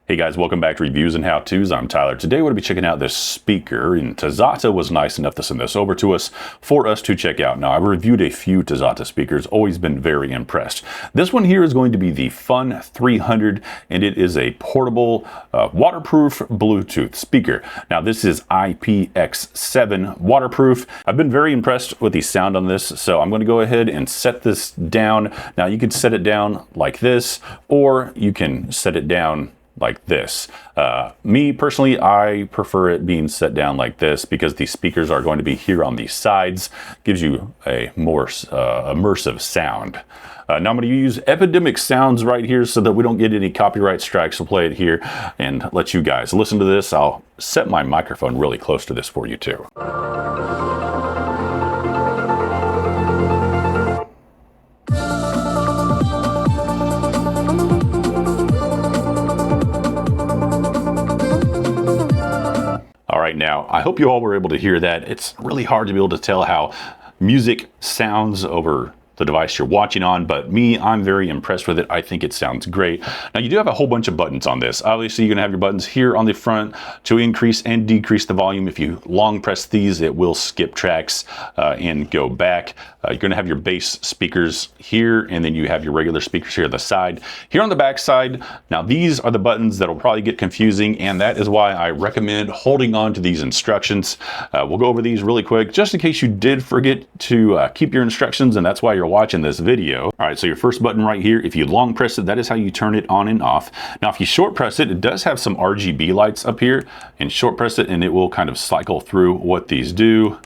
Hey guys, welcome back to Reviews and How-Tos. I'm Tyler. Today we're going to be checking out this speaker, and Tazata was nice enough to send this over to us for us to check out. Now, I've reviewed a few Tazata speakers, always been very impressed. This one here is going to be the Fun 300, and it is a portable, waterproof Bluetooth speaker. Now, this is IPX7 waterproof. I've been very impressed with the sound on this, so I'm going to go ahead and set this down. Now, you could set it down like this, or you can set it down like this. Me personally, I prefer it being set down like this because the speakers are going to be here on the sides. Gives you a more immersive sound. Now I'm going to use Epidemic Sounds right here so that we don't get any copyright strikes. We'll play it here and let you guys listen to this. I'll set my microphone really close to this for you too. Right now, I hope you all were able to hear that. It's really hard to be able to tell how music sounds over the device you're watching on, but me, I'm very impressed with it. I think it sounds great. Now, you do have a whole bunch of buttons on this. Obviously, you're gonna have your buttons here on the front to increase and decrease the volume. If you long press these, it will skip tracks and go back. You're gonna have your bass speakers here, and then you have your regular speakers here on the side. Here on the back side, now these are the buttons that'll probably get confusing, and that is why I recommend holding on to these instructions. We'll go over these really quick, just in case you did forget to keep your instructions, and that's why you're watching this video. All right, so your first button right here, if you long press it, that is how you turn it on and off. Now, if you short press it, it does have some RGB lights up here, and short press it and it will kind of cycle through what these do.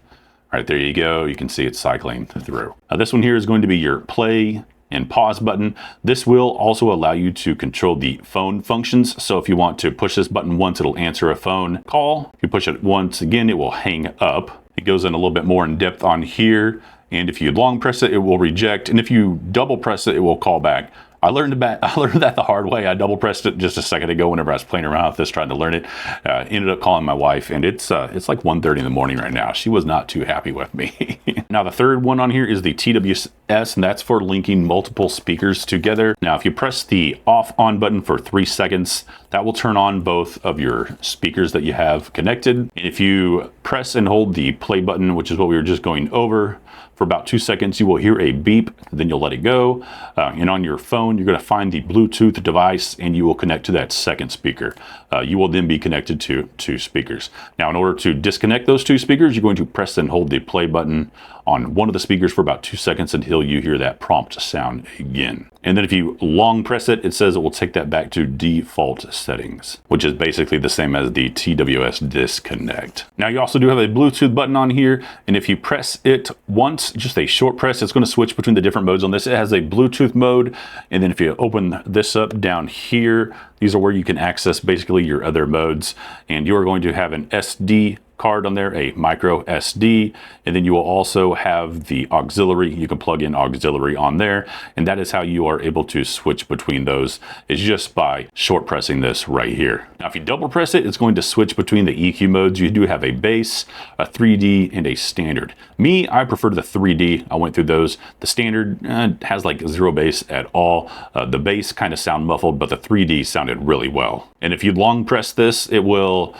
All right, there you go. You can see it cycling through. Now, this one here is going to be your play and pause button. This will also allow you to control the phone functions. So if you want to push this button once, it'll answer a phone call. If you push it once again, it will hang up. It goes in a little bit more in depth on here. And if you long press it, it will reject. And if you double press it, it will call back. I learned that the hard way. I double pressed it just a second ago whenever I was playing around with this, trying to learn it. Ended up calling my wife, and it's like 1:30 in the morning right now. She was not too happy with me. Now, the third one on here is the TWS, and that's for linking multiple speakers together. Now, if you press the off-on button for 3 seconds, that will turn on both of your speakers that you have connected. And if you press and hold the play button, which is what we were just going over, for about 2 seconds, you will hear a beep, then you'll let it go. And on your phone, you're gonna find the Bluetooth device and you will connect to that second speaker. You will then be connected to 2 speakers. Now, in order to disconnect those 2 speakers, you're going to press and hold the play button on one of the speakers for about 2 seconds until you hear that prompt sound again. And then if you long press it, it says it will take that back to default settings, which is basically the same as the TWS disconnect. Now, you also do have a Bluetooth button on here, and if you press it once, just a short press, it's going to switch between the different modes on this. It has a Bluetooth mode, and then if you open this up down here, these are where you can access basically your other modes, and you are going to have an SD card on there, a micro SD, and then you will also have the auxiliary. You can plug in auxiliary on there, and that is how you are able to switch between those, is just by short pressing this right here. Now, if you double press it, it's going to switch between the EQ modes. You do have a bass, a 3D, and a standard. Me, I prefer the 3D. I went through those. The standard has like 0 bass at all. The bass kind of sound muffled, but the 3D sounded really well. And if you long press this, it will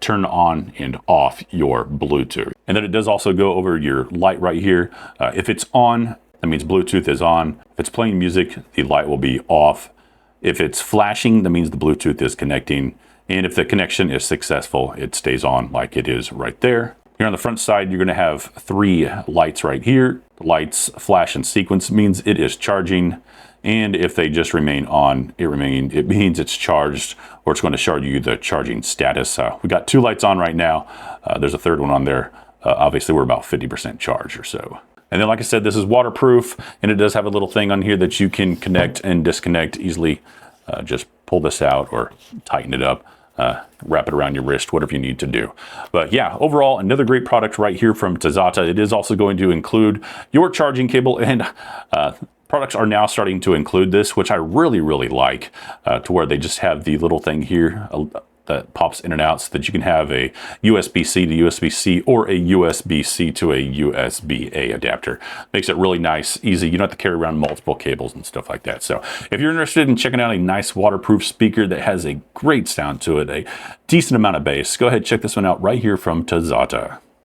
turn on and off your Bluetooth. And then it does also go over your light right here. If it's on, that means Bluetooth is on. If it's playing music, the light will be off. If it's flashing, that means the Bluetooth is connecting. And if the connection is successful, it stays on like it is right there. Here on the front side, you're gonna have 3 lights right here. The lights flash in sequence, means it is charging. And if they just remain on, it means it's charged, or it's going to show you the charging status. We got 2 lights on right now. There's a third one on there. Obviously, we're about 50% charged or so. And then, like I said, this is waterproof, and it does have a little thing on here that you can connect and disconnect easily. Just pull this out or tighten it up. Wrap it around your wrist, whatever you need to do. But yeah, overall, another great product right here from Tazata. It is also going to include your charging cable, and products are now starting to include this, which I really like, to where they just have the little thing here that pops in and out so that you can have a USB-C to USB-C or a USB-C to a USB-A adapter. Makes it really nice, easy. You don't have to carry around multiple cables and stuff like that. So if you're interested in checking out a nice waterproof speaker that has a great sound to it, a decent amount of bass, go ahead and check this one out right here from Tazata.